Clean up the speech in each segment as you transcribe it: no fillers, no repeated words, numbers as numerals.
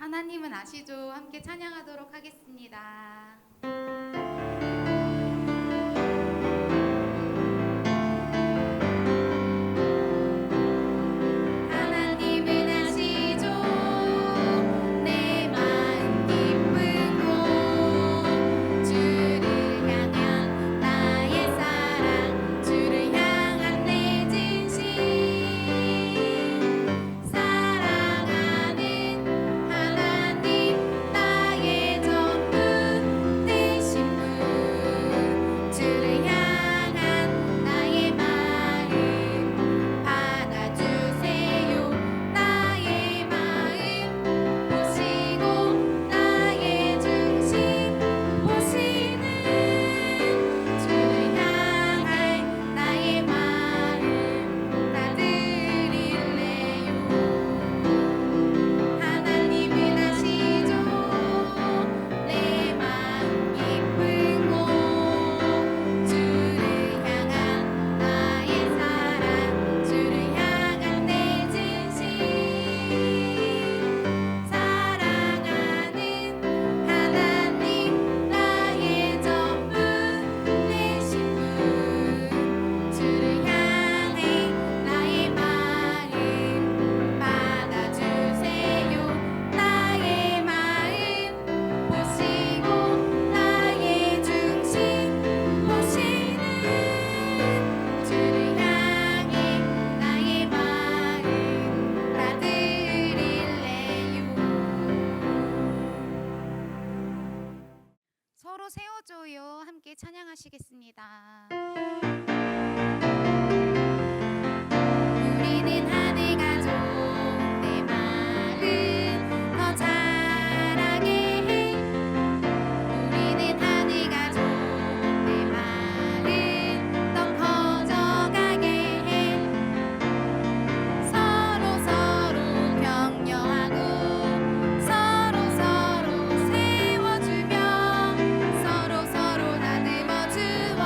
하나님은 아시죠? 함께 찬양하도록 하겠습니다. 하나님은 아시죠? 내 마음 기쁜 곳 주를 향한 나의 사랑 주를 향한 내 진심 사랑하는 하나님 나의 전부 되신 분 주를 향한 나의 마음 받아주세요 나의 마음 보시고 나의 중심 보시는 주를 향할 나의 마음 다 드릴래요. 하나님은 아시죠? 내 마음 기쁜 곳 주를 향한 나의 사랑 주를 향한 내 진심 사랑하는 하나님 나의 전부 되신 분 주를 향해 나의 마음 받아주세요 나의 마음 보시고 나의 중심 보시는 주를 향해 나의 마음 다 드릴래요. 서로 세워줘요. 함께 찬양하시겠습니다. 우리는 하늘 가족 내 마음 더 자라게 해 우리는 하늘 가족 내 마음 더 커져가게 해 서로 격려하고 서로 세워주며 서로 다듬어 주어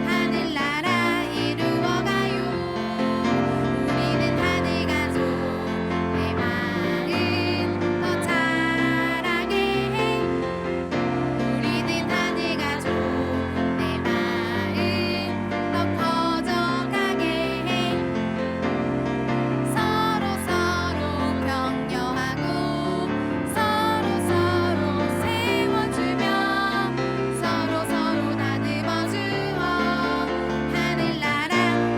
하늘나라 이루어가요. 우리는 하늘 가족 내 마음 더 자라게 해 우리는 하늘 가족 내 마음 더 커져가게 해 서로 격려하고 서로 세워주며 서로 다듬어 주어 하늘나라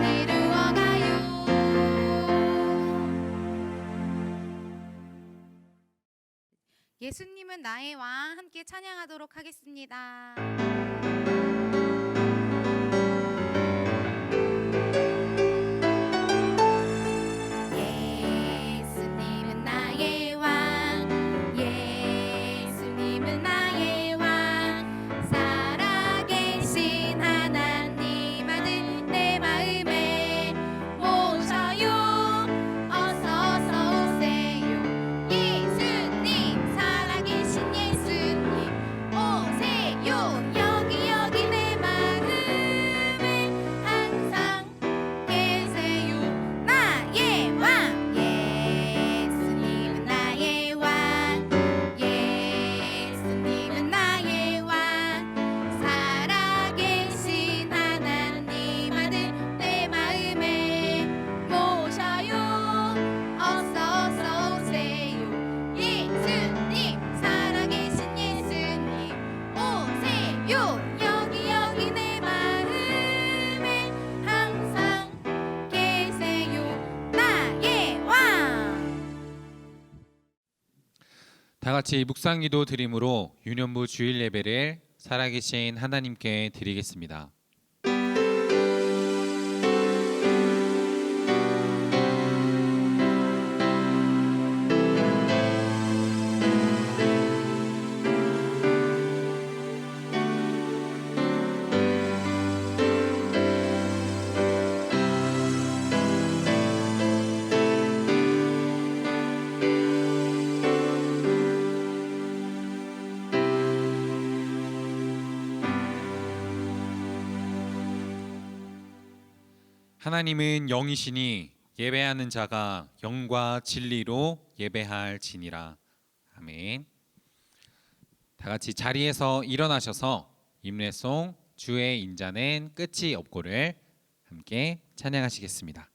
이루어가요. 예수님은 나의 왕 함께 찬양하도록 하겠습니다. 예수님은 나의 왕 예수님은 나의 왕 살아계신 하나님 아들 내 마음에 모셔요 어서 오세요 예수님 살아계신 예수님 오세요 여기 내 마음에 항상 계세요 나의 왕 예수님은 나의 왕 예수님은 나의 왕 살아계신 하나님 아들 내 마음에 모셔요 어서 오세요 예수님 살아계신 예수님 오세요 여기 내 마음에 항상 계세요 나의 왕. 다 같이 묵상기도 드림으로 유년부 주일 예배를 살아계신 하나님께 드리겠습니다. 하나님은 영이시니 예배하는 자가 영과 진리로 예배할지니라. 아멘. 다 같이 자리에서 일어나셔서 임례송 주의 인자는 끝이 없고를 함께 찬양하시겠습니다.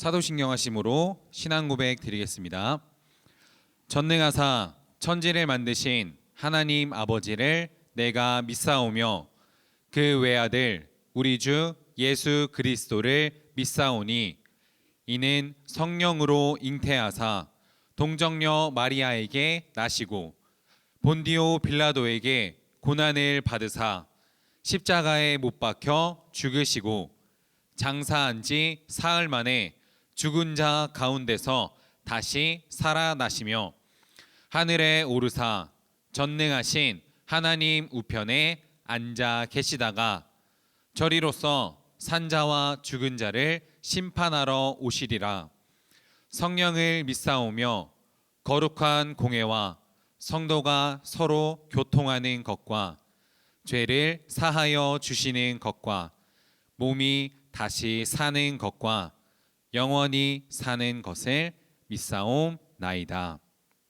사도신경하심으로 신앙 고백 드리겠습니다. 전능하사 천지를 만드신 하나님 아버지를 내가 믿사오며 그 외아들 우리 주 예수 그리스도를 믿사오니 이는 성령으로 잉태하사 동정녀 마리아에게 나시고 본디오 빌라도에게 고난을 받으사 십자가에 못 박혀 죽으시고 장사한 지 사흘 만에 죽은 자 가운데서 다시 살아나시며 하늘에 오르사 전능하신 하나님 우편에 앉아 계시다가 저리로서 산자와 죽은 자를 심판하러 오시리라. 성령을 믿사오며 거룩한 공회와 성도가 서로 교통하는 것과 죄를 사하여 주시는 것과 몸이 다시 사는 것과 영원히 사는 것을 믿사옵나이다.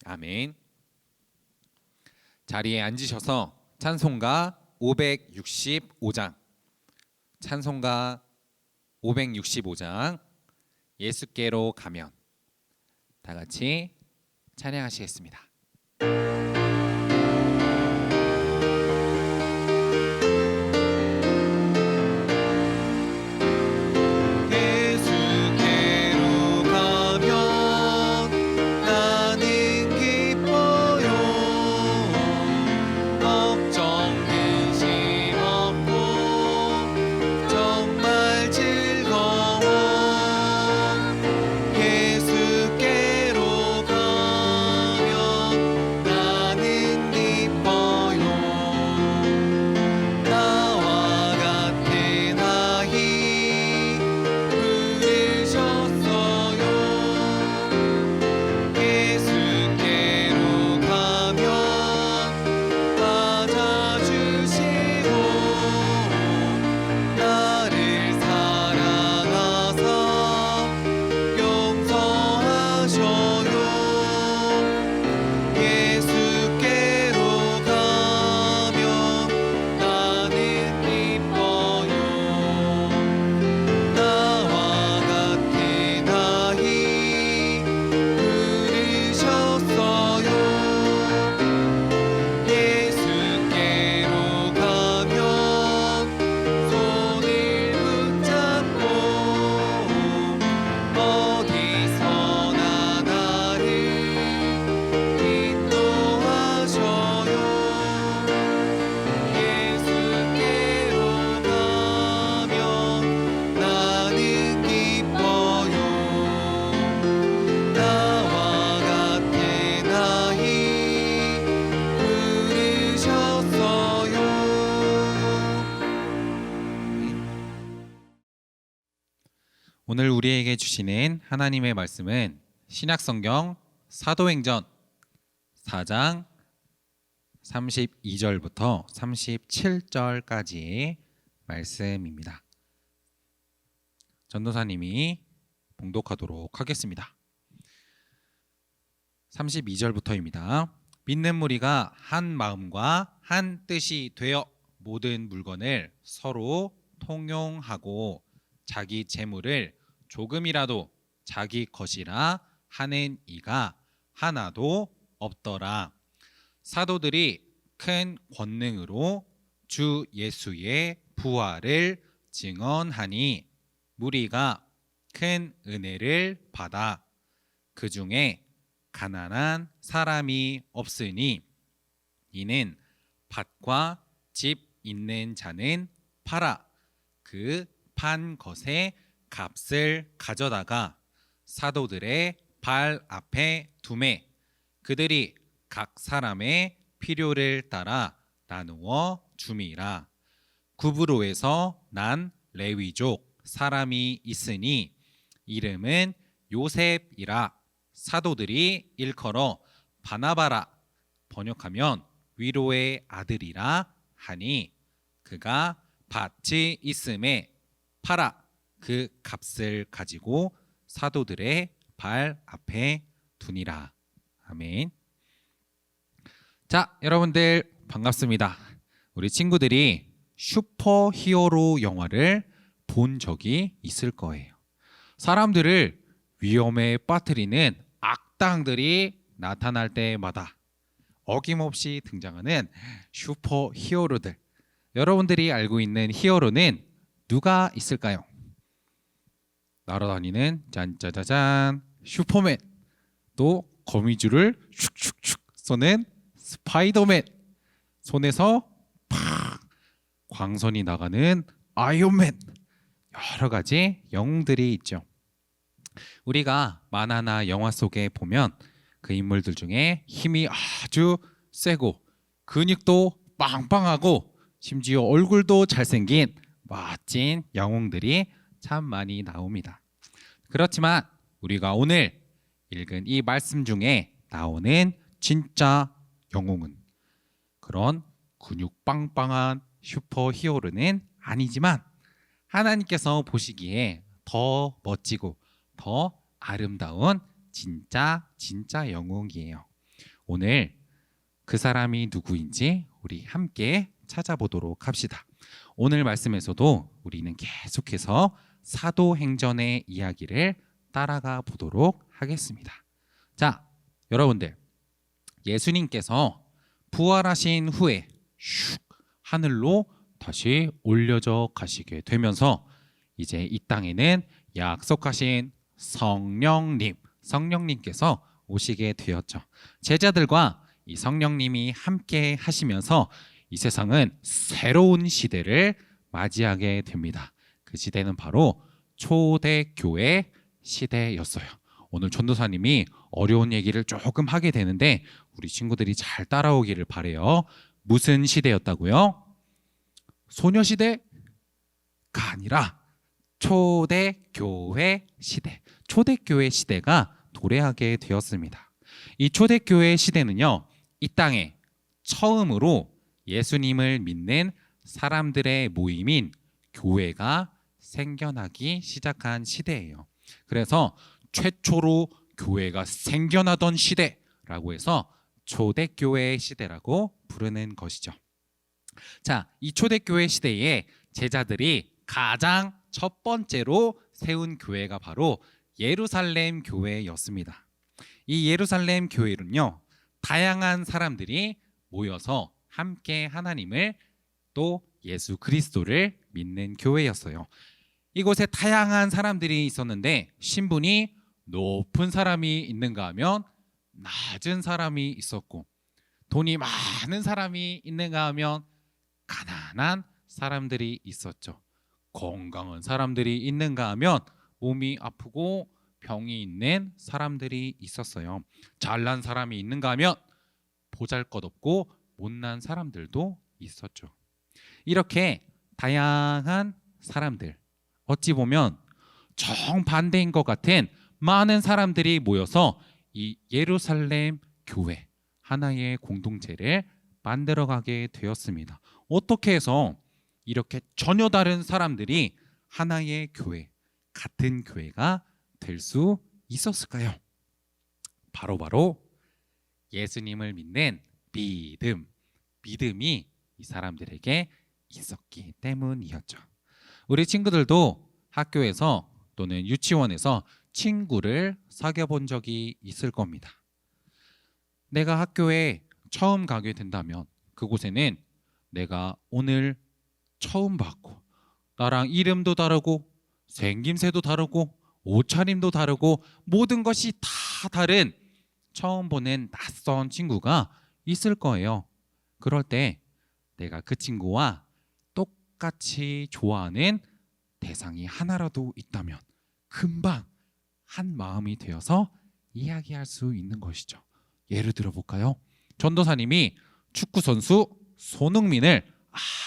아멘. 자리에 앉으셔서 찬송가 565장 찬송가 565장 예수께로 가면 다 같이 찬양하시겠습니다. 오늘 우리에게 주시는 하나님의 말씀은 신약성경 사도행전 4장 32절부터 37절까지의 말씀입니다. 전도사님이 봉독하도록 하겠습니다. 32절부터입니다. 믿는 무리가 한 마음과 한 뜻이 되어 모든 물건을 서로 통용하고 자기 재물을 조금이라도 자기 것이라 하는 이가 하나도 없더라. 사도들이 큰 권능으로 주 예수의 부활을 증언하니 무리가 큰 은혜를 받아 그 중에 가난한 사람이 없으니 이는 밭과 집 있는 자는 팔아 그 판 것의 값을 가져다가 사도들의 발 앞에 두매 그들이 각 사람의 필요를 따라 나누어 줌이라. 구브로에서 난 레위족 사람이 있으니 이름은 요셉이라. 사도들이 일컬어 바나바라 번역하면 위로의 아들이라 하니 그가 밭이 있음에 팔아 그 값을 가지고 사도들의 발 앞에 두니라. 아멘. 자, 여러분들 반갑습니다. 우리 친구들이 슈퍼히어로 영화를 본 적이 있을 거예요. 사람들을 위험에 빠뜨리는 악당들이 나타날 때마다 어김없이 등장하는 슈퍼히어로들. 여러분들이 알고 있는 히어로는 누가 있을까요? 날아다니는 짠짜자잔 슈퍼맨, 또 거미줄을 슉슉슉 쏘는 스파이더맨, 손에서 팍 광선이 나가는 아이언맨, 여러 가지 영웅들이 있죠. 우리가 만화나 영화 속에 보면 그 인물들 중에 힘이 아주 세고 근육도 빵빵하고 심지어 얼굴도 잘생긴 멋진 영웅들이 참 많이 나옵니다. 그렇지만 우리가 오늘 읽은 이 말씀 중에 나오는 진짜 영웅은 그런 근육 빵빵한 슈퍼히어로는 아니지만 하나님께서 보시기에 더 멋지고 더 아름다운 진짜 영웅이에요. 오늘 그 사람이 누구인지 우리 함께 찾아보도록 합시다. 오늘 말씀에서도 우리는 계속해서 사도행전의 이야기를 따라가 보도록 하겠습니다. 자, 여러분들, 예수님께서 부활하신 후에 슉 하늘로 다시 올려져 가시게 되면서 이제 이 땅에는 약속하신 성령님께서 오시게 되었죠. 제자들과 이 성령님이 함께 하시면서 이 세상은 새로운 시대를 맞이하게 됩니다. 그 시대는 바로 초대교회 시대였어요. 오늘 전도사님이 어려운 얘기를 조금 하게 되는데 우리 친구들이 잘 따라오기를 바래요. 무슨 시대였다고요? 소녀시대가 아니라 초대교회 시대. 초대교회 시대가 도래하게 되었습니다. 이 초대교회 시대는요, 이 땅에 처음으로 예수님을 믿는 사람들의 모임인 교회가 생겨나기 시작한 시대예요. 그래서 최초로 교회가 생겨나던 시대라고 해서 초대교회 시대라고 부르는 것이죠. 자, 이 초대교회 시대에 제자들이 가장 첫 번째로 세운 교회가 바로 예루살렘 교회였습니다. 이 예루살렘 교회는요, 다양한 사람들이 모여서 함께 하나님을 또 예수 그리스도를 믿는 교회였어요. 이곳에 다양한 사람들이 있었는데 신분이 높은 사람이 있는가 하면 낮은 사람이 있었고, 돈이 많은 사람이 있는가 하면 가난한 사람들이 있었죠. 건강한 사람들이 있는가 하면 몸이 아프고 병이 있는 사람들이 있었어요. 잘난 사람이 있는가 하면 보잘것없고 못난 사람들도 있었죠. 이렇게 다양한 사람들, 어찌 보면 정반대인 것 같은 많은 사람들이 모여서 이 예루살렘 교회 하나의 공동체를 만들어가게 되었습니다. 어떻게 해서 이렇게 전혀 다른 사람들이 하나의 교회, 같은 교회가 될 수 있었을까요? 바로 예수님을 믿는 믿음이 이 사람들에게 있었기 때문이었죠. 우리 친구들도 학교에서 또는 유치원에서 친구를 사귀어 본 적이 있을 겁니다. 내가 학교에 처음 가게 된다면 그곳에는 내가 오늘 처음 봤고 나랑 이름도 다르고 생김새도 다르고 옷차림도 다르고 모든 것이 다 다른 처음 보는 낯선 친구가 있을 거예요. 그럴 때 내가 그 친구와 똑같이 좋아하는 대상이 하나라도 있다면 금방 한 마음이 되어서 이야기할 수 있는 것이죠. 예를 들어 볼까요? 전도사님이 축구 선수 손흥민을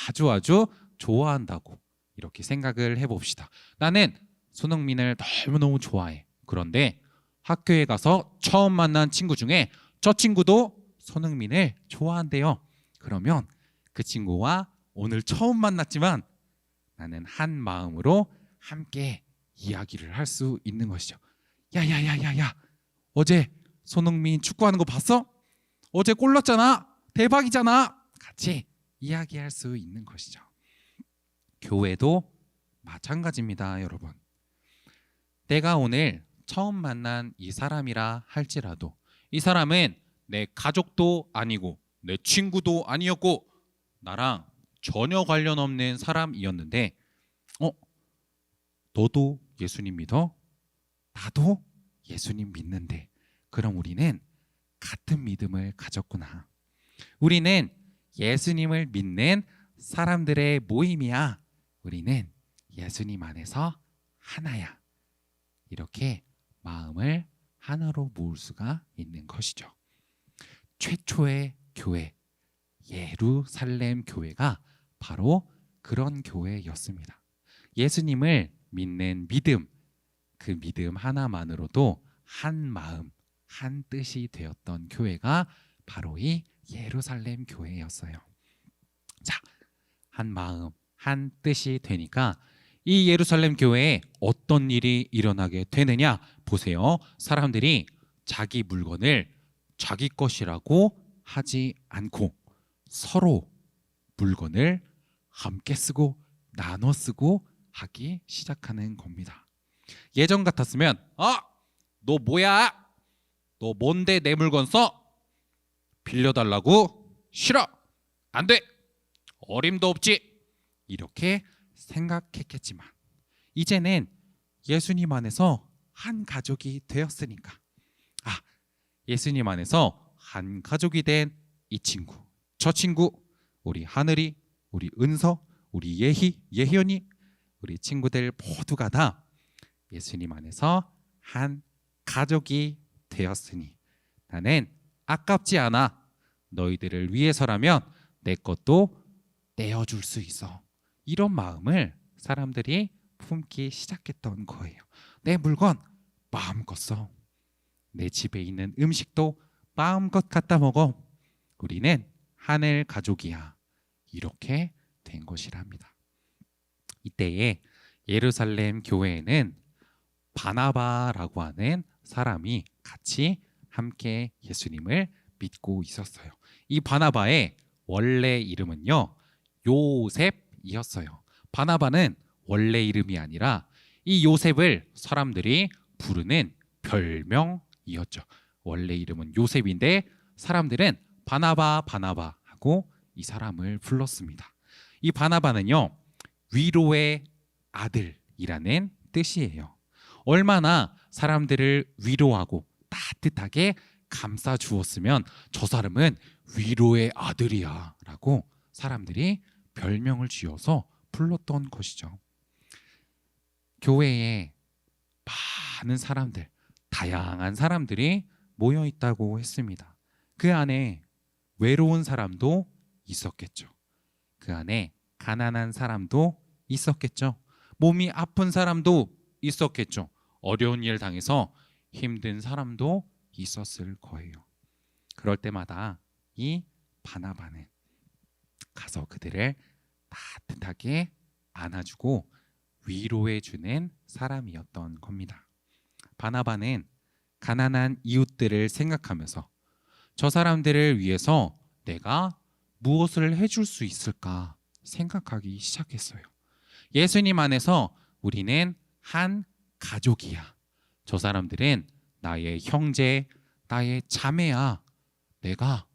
아주 좋아한다고 이렇게 생각을 해봅시다. 나는 손흥민을 너무너무 좋아해. 그런데 학교에 가서 처음 만난 친구 중에 저 친구도 손흥민을 좋아한대요. 그러면 그 친구와 오늘 처음 만났지만 나는 한 마음으로 함께 이야기를 할 수 있는 것이죠. 야야야야야, 어제 손흥민 축구하는 거 봤어? 어제 골 넣었잖아. 대박이잖아. 같이 이야기할 수 있는 것이죠. 교회도 마찬가지입니다, 여러분. 내가 오늘 처음 만난 이 사람이라 할지라도 이 사람은 내 가족도 아니고 내 친구도 아니었고 나랑 전혀 관련 없는 사람이었는데 너도 예수님 믿어? 나도 예수님 믿는데 그럼 우리는 같은 믿음을 가졌구나. 우리는 예수님을 믿는 사람들의 모임이야. 우리는 예수님 안에서 하나야. 이렇게 마음을 하나로 모을 수가 있는 것이죠. 최초의 교회, 예루살렘 교회가 바로 그런 교회였습니다. 예수님을 믿는 믿음, 그 믿음 하나만으로도 한 마음, 한 뜻이 되었던 교회가 바로 이 예루살렘 교회였어요. 자, 한 마음, 한 뜻이 되니까 이 예루살렘 교회에 어떤 일이 일어나게 되느냐 보세요. 사람들이 자기 물건을 자기 것이라고 하지 않고 서로 물건을 함께 쓰고 나눠 쓰고 하기 시작하는 겁니다. 예전 같았으면 너 뭐야? 너 뭔데 내 물건 써? 빌려달라고? 싫어. 안 돼. 어림도 없지. 이렇게 생각했겠지만 이제는 예수님 안에서 한 가족이 되었으니까 예수님 안에서 한 가족이 된 이 친구, 저 친구, 우리 하늘이, 우리 은서, 우리 예현이, 우리 친구들 모두가 다 예수님 안에서 한 가족이 되었으니 나는 아깝지 않아. 너희들을 위해서라면 내 것도 떼어줄 수 있어. 이런 마음을 사람들이 품기 시작했던 거예요. 내 물건 마음껏 써. 내 집에 있는 음식도 마음껏 갖다 먹어. 우리는 하늘 가족이야. 이렇게 된 것이랍니다. 이때에 예루살렘 교회에는 바나바라고 하는 사람이 같이 함께 예수님을 믿고 있었어요. 이 바나바의 원래 이름은요, 요셉이었어요. 바나바는 원래 이름이 아니라 이 요셉을 사람들이 부르는 별명이었죠. 원래 이름은 요셉인데 사람들은 바나바 하고 이 사람을 불렀습니다. 이 바나바는요, 위로의 아들이라는 뜻이에요. 얼마나 사람들을 위로하고 따뜻하게 감싸 주었으면 저 사람은 위로의 아들이야 라고 사람들이 별명을 지어서 불렀던 것이죠. 교회에 많은 사람들, 다양한 사람들이 모여 있다고 했습니다. 그 안에 외로운 사람도 있었겠죠. 그 안에 가난한 사람도 있었겠죠. 몸이 아픈 사람도 있었겠죠. 어려운 일 당해서 힘든 사람도 있었을 거예요. 그럴 때마다 이 바나바는 가서 그들을 따뜻하게 안아주고 위로해주는 사람이었던 겁니다. 바나바는 가난한 이웃들을 생각하면서 저 사람들을 위해서 내가 무엇을 해줄 수 있을까 생각하기 시작했어요. 예수님 안에서 우리는 한 가족이야. 저 사람들은 나의 형제, 나의 자매야. 내가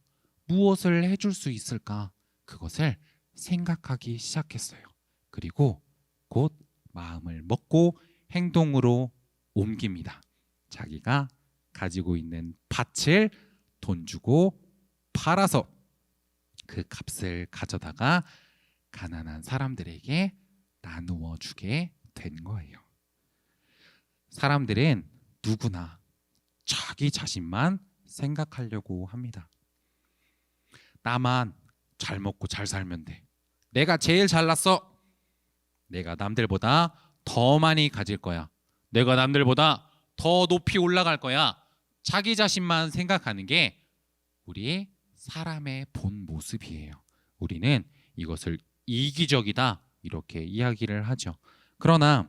무엇을 해줄 수 있을까? 그것을 생각하기 시작했어요. 그리고 곧 마음을 먹고 행동으로 옮깁니다. 자기가 가지고 있는 밭을 돈 주고 팔아서 그 값을 가져다가 가난한 사람들에게 나누어 주게 된 거예요. 사람들은 누구나 자기 자신만 생각하려고 합니다. 나만 잘 먹고 잘 살면 돼. 내가 제일 잘났어. 내가 남들보다 더 많이 가질 거야. 내가 남들보다 더 높이 올라갈 거야. 자기 자신만 생각하는 게 우리 사람의 본 모습이에요. 우리는 이것을 이기적이다 이렇게 이야기를 하죠. 그러나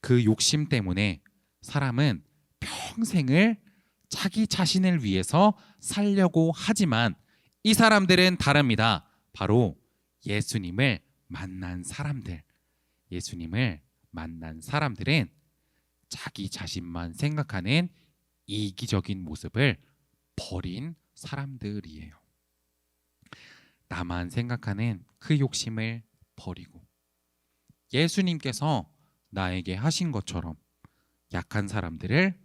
그 욕심 때문에 사람은 평생을 자기 자신을 위해서 살려고 하지만 이 사람들은 다릅니다. 바로 예수님을 만난 사람들. 예수님을 만난 사람들은 자기 자신만 생각하는 이기적인 모습을 버린 사람들이에요. 나만 생각하는 그 욕심을 버리고 예수님께서 나에게 하신 것처럼 약한 사람들을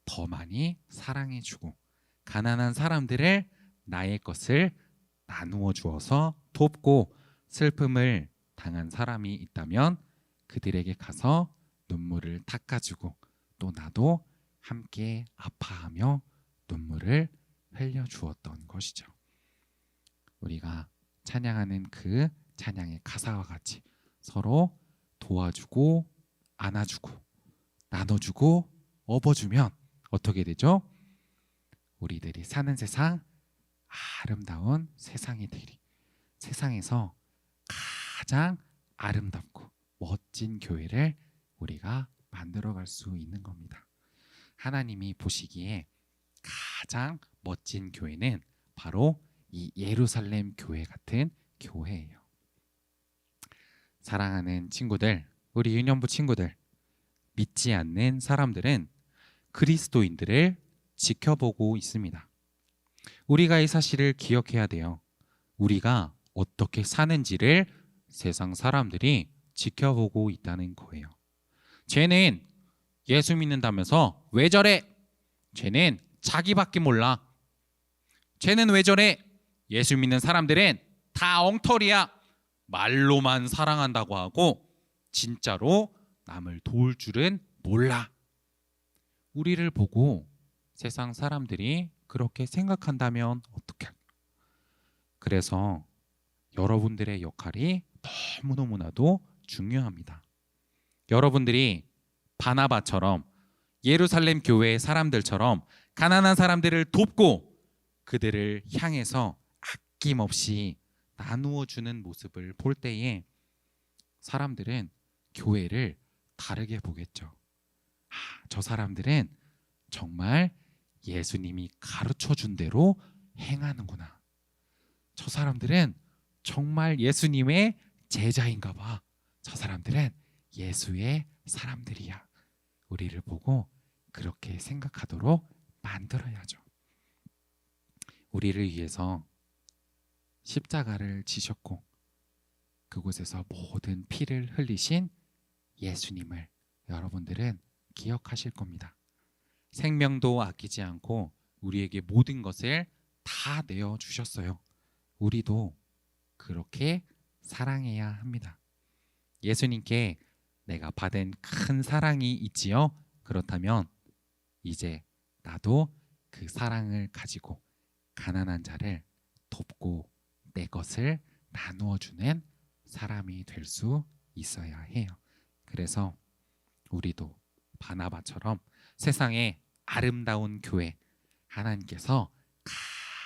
더 많이 사랑해주고 가난한 사람들을 나의 것을 나누어 주어서 돕고 슬픔을 당한 사람이 있다면 그들에게 가서 눈물을 닦아주고 또 나도 함께 아파하며 눈물을 흘려주었던 것이죠. 우리가 찬양하는 그 찬양의 가사와 같이 서로 도와주고 안아주고 나눠주고 업어주면 어떻게 되죠? 우리들이 사는 세상 아름다운 세상이 되리. 세상에서 가장 아름답고 멋진 교회를 우리가 만들어갈 수 있는 겁니다. 하나님이 보시기에 가장 멋진 교회는 바로 이 예루살렘 교회 같은 교회예요. 사랑하는 친구들, 우리 유년부 친구들, 믿지 않는 사람들은 그리스도인들을 지켜보고 있습니다. 우리가 이 사실을 기억해야 돼요. 우리가 어떻게 사는지를 세상 사람들이 지켜보고 있다는 거예요. 쟤는 예수 믿는다면서 왜 저래? 쟤는 자기밖에 몰라. 쟤는 왜 저래? 예수 믿는 사람들은 다 엉터리야. 말로만 사랑한다고 하고 진짜로 남을 도울 줄은 몰라. 우리를 보고 세상 사람들이 그렇게 생각한다면 어떡해? 그래서 여러분들의 역할이 너무너무나도 중요합니다. 여러분들이 바나바처럼 예루살렘 교회의 사람들처럼 가난한 사람들을 돕고 그들을 향해서 아낌없이 나누어 주는 모습을 볼 때에 사람들은 교회를 다르게 보겠죠. 저 사람들은 정말 예수님이 가르쳐 준 대로 행하는구나. 저 사람들은 정말 예수님의 제자인가 봐. 저 사람들은 예수의 사람들이야. 우리를 보고 그렇게 생각하도록 만들어야죠. 우리를 위해서 십자가를 지셨고 그곳에서 모든 피를 흘리신 예수님을 여러분들은 기억하실 겁니다. 생명도 아끼지 않고 우리에게 모든 것을 다 내어주셨어요. 우리도 그렇게 사랑해야 합니다. 예수님께 내가 받은 큰 사랑이 있지요? 그렇다면 이제 나도 그 사랑을 가지고 가난한 자를 돕고 내 것을 나누어 주는 사람이 될 수 있어야 해요. 그래서 우리도 바나바처럼 세상의 아름다운 교회, 하나님께서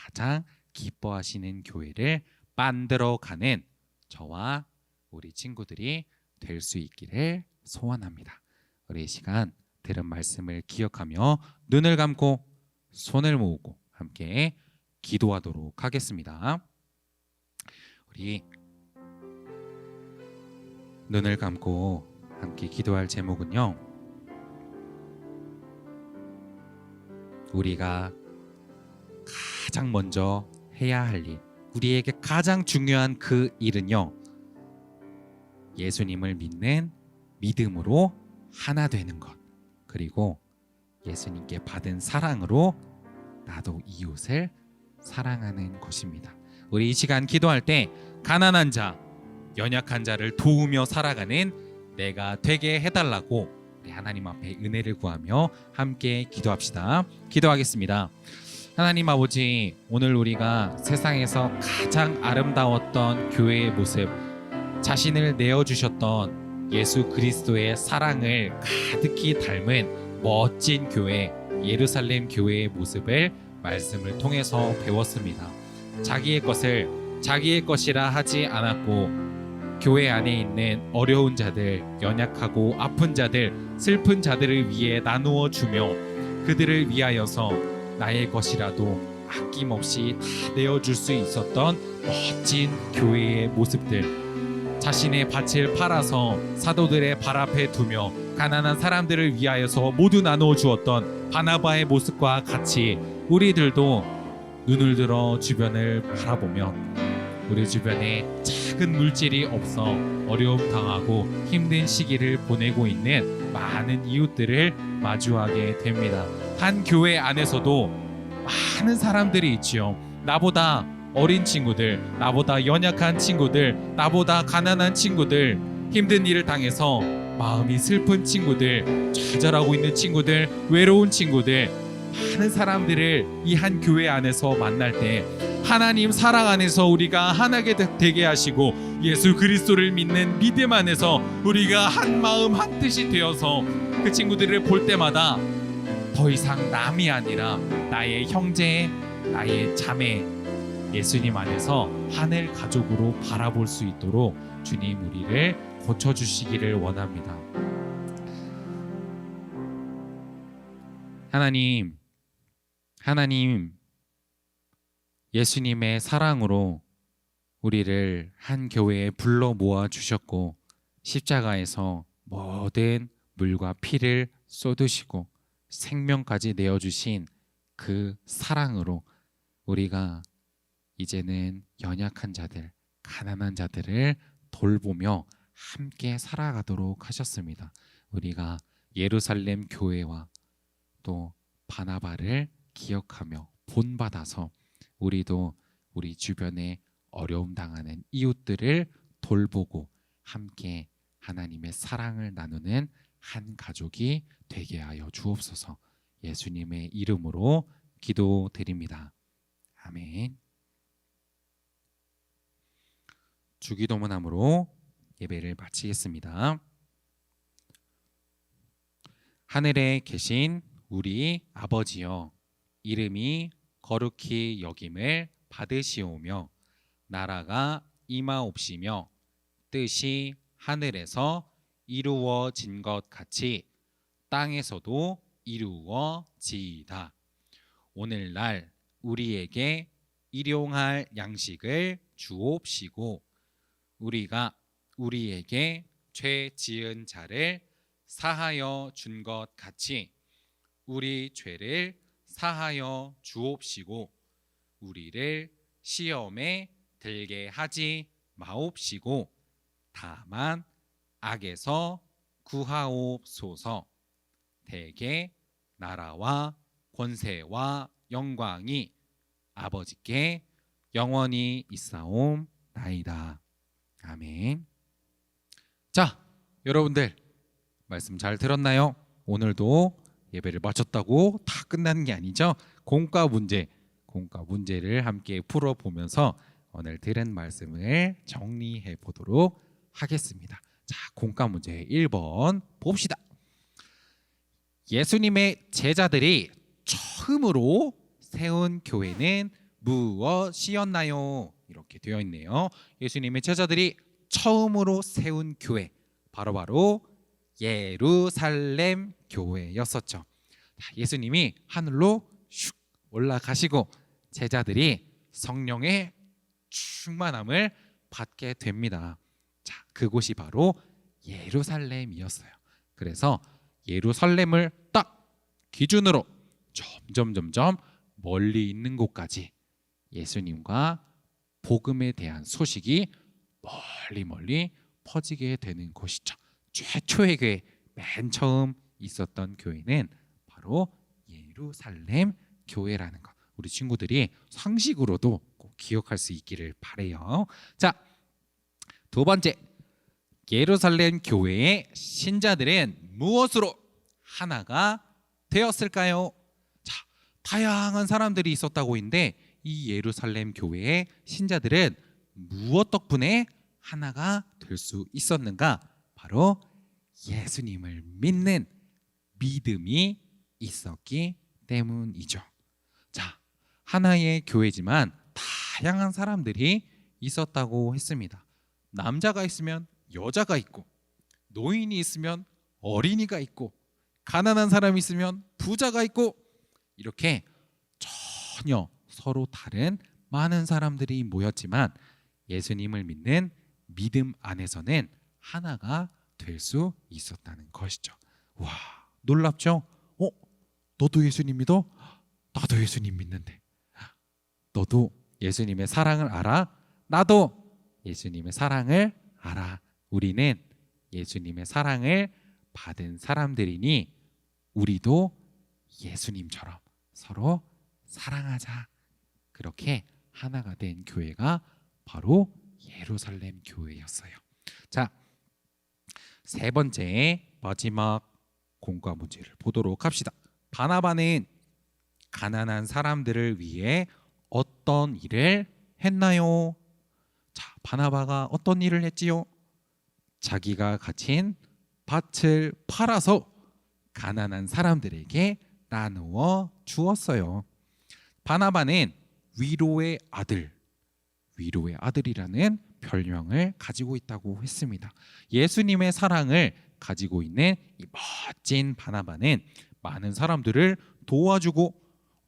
가장 기뻐하시는 교회를 만들어가는 저와 우리 친구들이 될 수 있기를 소원합니다. 우리 이 시간 들은 말씀을 기억하며 눈을 감고 손을 모으고 함께 기도하도록 하겠습니다. 우리 눈을 감고 함께 기도할 제목은요, 우리가 가장 먼저 해야 할 일, 우리에게 가장 중요한 그 일은요, 예수님을 믿는 믿음으로 하나 되는 것, 그리고 예수님께 받은 사랑으로 나도 이웃을 사랑하는 것입니다. 우리 이 시간 기도할 때 가난한 자, 연약한 자를 도우며 살아가는 내가 되게 해달라고 우리 하나님 앞에 은혜를 구하며 함께 기도합시다. 기도하겠습니다. 하나님 아버지, 오늘 우리가 세상에서 가장 아름다웠던 교회의 모습, 자신을 내어주셨던 예수 그리스도의 사랑을 가득히 닮은 멋진 교회, 예루살렘 교회의 모습을 말씀을 통해서 배웠습니다. 자기의 것을 자기의 것이라 하지 않았고 교회 안에 있는 어려운 자들, 연약하고 아픈 자들, 슬픈 자들을 위해 나누어 주며 그들을 위하여서 나의 것이라도 아낌없이 다 내어줄 수 있었던 멋진 교회의 모습들, 자신의 밭을 팔아서 사도들의 발 앞에 두며 가난한 사람들을 위하여서 모두 나누어 주었던 바나바의 모습과 같이 우리들도 눈을 들어 주변을 바라보며 우리 주변에 작은 물질이 없어 어려움 당하고 힘든 시기를 보내고 있는 많은 이웃들을 마주하게 됩니다. 한 교회 안에서도 많은 사람들이 있지요. 나보다 어린 친구들, 나보다 연약한 친구들, 나보다 가난한 친구들, 힘든 일을 당해서 마음이 슬픈 친구들, 좌절하고 있는 친구들, 외로운 친구들, 많은 사람들을 이 한 교회 안에서 만날 때 하나님 사랑 안에서 우리가 하나게 되게 하시고 예수 그리스도를 믿는 믿음 안에서 우리가 한 마음 한 뜻이 되어서 그 친구들을 볼 때마다 더 이상 남이 아니라 나의 형제, 나의 자매, 예수님 안에서 하늘 가족으로 바라볼 수 있도록 주님 우리를 고쳐주시기를 원합니다. 하나님 예수님의 사랑으로 우리를 한 교회에 불러 모아 주셨고 십자가에서 모든 물과 피를 쏟으시고 생명까지 내어주신 그 사랑으로 우리가 이제는 연약한 자들, 가난한 자들을 돌보며 함께 살아가도록 하셨습니다. 우리가 예루살렘 교회와 또 바나바를 기억하며 본받아서 우리도 우리 주변에 어려움 당하는 이웃들을 돌보고 함께 하나님의 사랑을 나누는 한 가족이 되게 하여 주옵소서. 예수님의 이름으로 기도드립니다. 아멘. 주기도문함으로 예배를 마치겠습니다. 하늘에 계신 우리 아버지여, 이름이 거룩히 여김을 받으시오며 나라가 임하옵시며 뜻이 하늘에서 이루어진 것 같이 땅에서도 이루어지이다. 오늘날 우리에게 일용할 양식을 주옵시고 우리가 우리에게 죄 지은 자를 사하여 준 것 같이 우리 죄를 사하여 주옵시고 우리를 시험에 들게 하지 마옵시고 다만 악에서 구하옵소서. 대개 나라와 권세와 영광이 아버지께 영원히 있사옵나이다. 아멘. 자, 여러분들 말씀 잘 들었나요? 오늘도 예배를 마쳤다고 다 끝나는 게 아니죠. 공과 문제를 함께 풀어보면서 오늘 들은 말씀을 정리해 보도록 하겠습니다. 자, 공과 문제 1번 봅시다. 예수님의 제자들이 처음으로 세운 교회는 무엇이었나요? 이렇게 되어 있네요. 예수님의 제자들이 처음으로 세운 교회 바로 예루살렘 교회였었죠. 예수님이 하늘로 슉 올라가시고 제자들이 성령의 충만함을 받게 됩니다. 자, 그곳이 바로 예루살렘이었어요. 그래서 예루살렘을 딱 기준으로 점점 멀리 있는 곳까지 예수님과 복음에 대한 소식이 멀리 퍼지게 되는 곳이죠. 최초의 교회, 맨 처음 있었던 교회는 바로 예루살렘 교회라는 것 우리 친구들이 상식으로도 꼭 기억할 수 있기를 바래요. 자, 두 번째, 예루살렘 교회의 신자들은 무엇으로 하나가 되었을까요? 자, 다양한 사람들이 있었다고 했는데 이 예루살렘 교회의 신자들은 무엇 덕분에 하나가 될 수 있었는가? 바로 예수님을 믿는 믿음이 있었기 때문이죠. 자, 하나의 교회지만 다양한 사람들이 있었다고 했습니다. 남자가 있으면 여자가 있고, 노인이 있으면 어린이가 있고, 가난한 사람이 있으면 부자가 있고, 이렇게 전혀 서로 다른 많은 사람들이 모였지만 예수님을 믿는 믿음 안에서는 하나가 될 수 있었다는 것이죠. 와, 놀랍죠? 너도 예수님 믿어? 나도 예수님 믿는데. 너도 예수님의 사랑을 알아? 나도 예수님의 사랑을 알아. 우리는 예수님의 사랑을 받은 사람들이니 우리도 예수님처럼 서로 사랑하자. 그렇게 하나가 된 교회가 바로 예루살렘 교회였어요. 자, 세 번째 마지막 공과 문제를 보도록 합시다. 바나바는 가난한 사람들을 위해 어떤 일을 했나요? 자, 바나바가 어떤 일을 했지요? 자기가 가진 밭을 팔아서 가난한 사람들에게 나누어 주었어요. 바나바는 위로의 아들이라는 별명을 가지고 있다고 했습니다. 예수님의 사랑을 가지고 있는 이 멋진 바나바는 많은 사람들을 도와주고,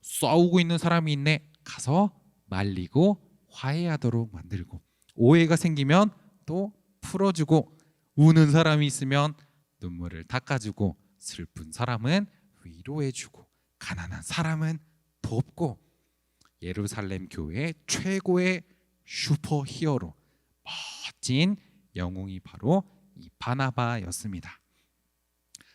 싸우고 있는 사람이 있네 가서 말리고 화해하도록 만들고, 오해가 생기면 또 풀어주고, 우는 사람이 있으면 눈물을 닦아주고, 슬픈 사람은 위로해주고, 가난한 사람은 돕고, 예루살렘 교회의 최고의 슈퍼 히어로, 멋진 영웅이 바로 이 바나바였습니다.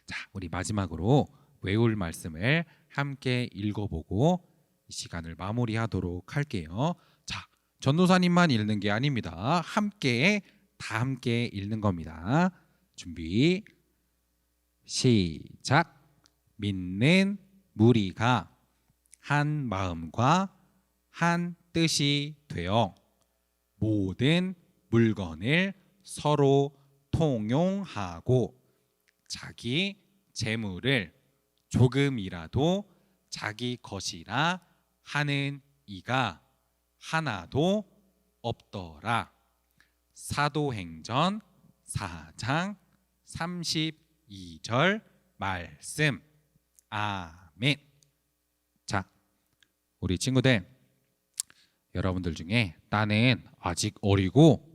자, 우리 마지막으로 외울 말씀을 함께 읽어보고 이 시간을 마무리하도록 할게요. 자, 전도사님만 읽는 게 아닙니다. 다 함께 읽는 겁니다. 준비, 시작. 믿는 무리가 한 마음과 한 뜻이 되어 모든 물건을 서로 통용하고 자기 재물을 조금이라도 자기 것이라 하는 이가 하나도 없더라. 사도행전 4장 32절 말씀. 아멘. 자, 우리 친구들, 여러분들 중에 나는 아직 어리고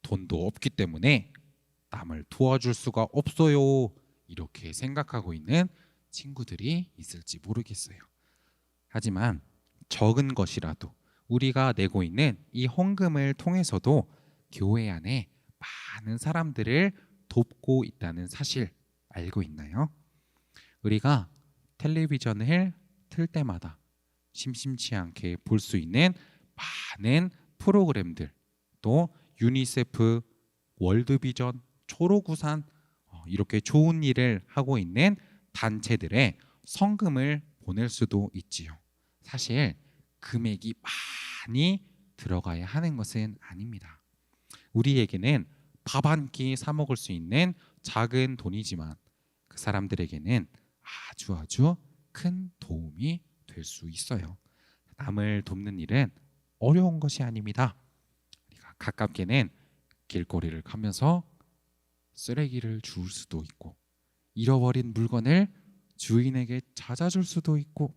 돈도 없기 때문에 남을 도와줄 수가 없어요, 이렇게 생각하고 있는 친구들이 있을지 모르겠어요. 하지만 적은 것이라도 우리가 내고 있는 이 헌금을 통해서도 교회 안에 많은 사람들을 돕고 있다는 사실 알고 있나요? 우리가 텔레비전을 틀 때마다 심심치 않게 볼 수 있는 많은 프로그램들, 또 유니세프, 월드비전, 초록우산, 이렇게 좋은 일을 하고 있는 단체들의 성금을 보낼 수도 있지요. 사실 금액이 많이 들어가야 하는 것은 아닙니다. 우리에게는 밥 한 끼 사 먹을 수 있는 작은 돈이지만 그 사람들에게는 아주 큰 도움이 될 수 있어요. 남을 돕는 일은 어려운 것이 아닙니다. 우리가 가깝게는 길거리를 가면서 쓰레기를 주울 수도 있고, 잃어버린 물건을 주인에게 찾아줄 수도 있고,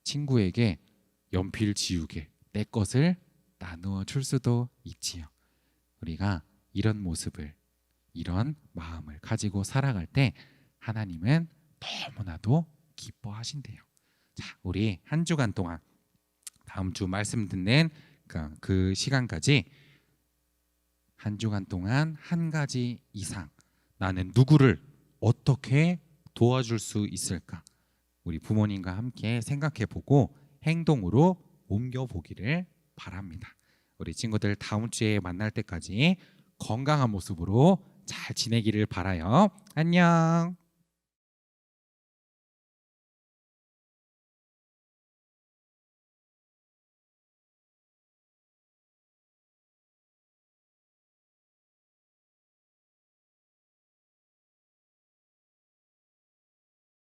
친구에게 연필 지우개 내 것을 나누어 줄 수도 있지요. 우리가 이런 모습을, 이런 마음을 가지고 살아갈 때 하나님은 너무나도 기뻐하신대요. 자, 우리 한 주간 동안 다음 주 말씀 듣는 그 시간까지 한 주간 동안 한 가지 이상 나는 누구를 어떻게 도와줄 수 있을까? 우리 부모님과 함께 생각해 보고 행동으로 옮겨보기를 바랍니다. 우리 친구들 다음 주에 만날 때까지 건강한 모습으로 잘 지내기를 바라요. 안녕.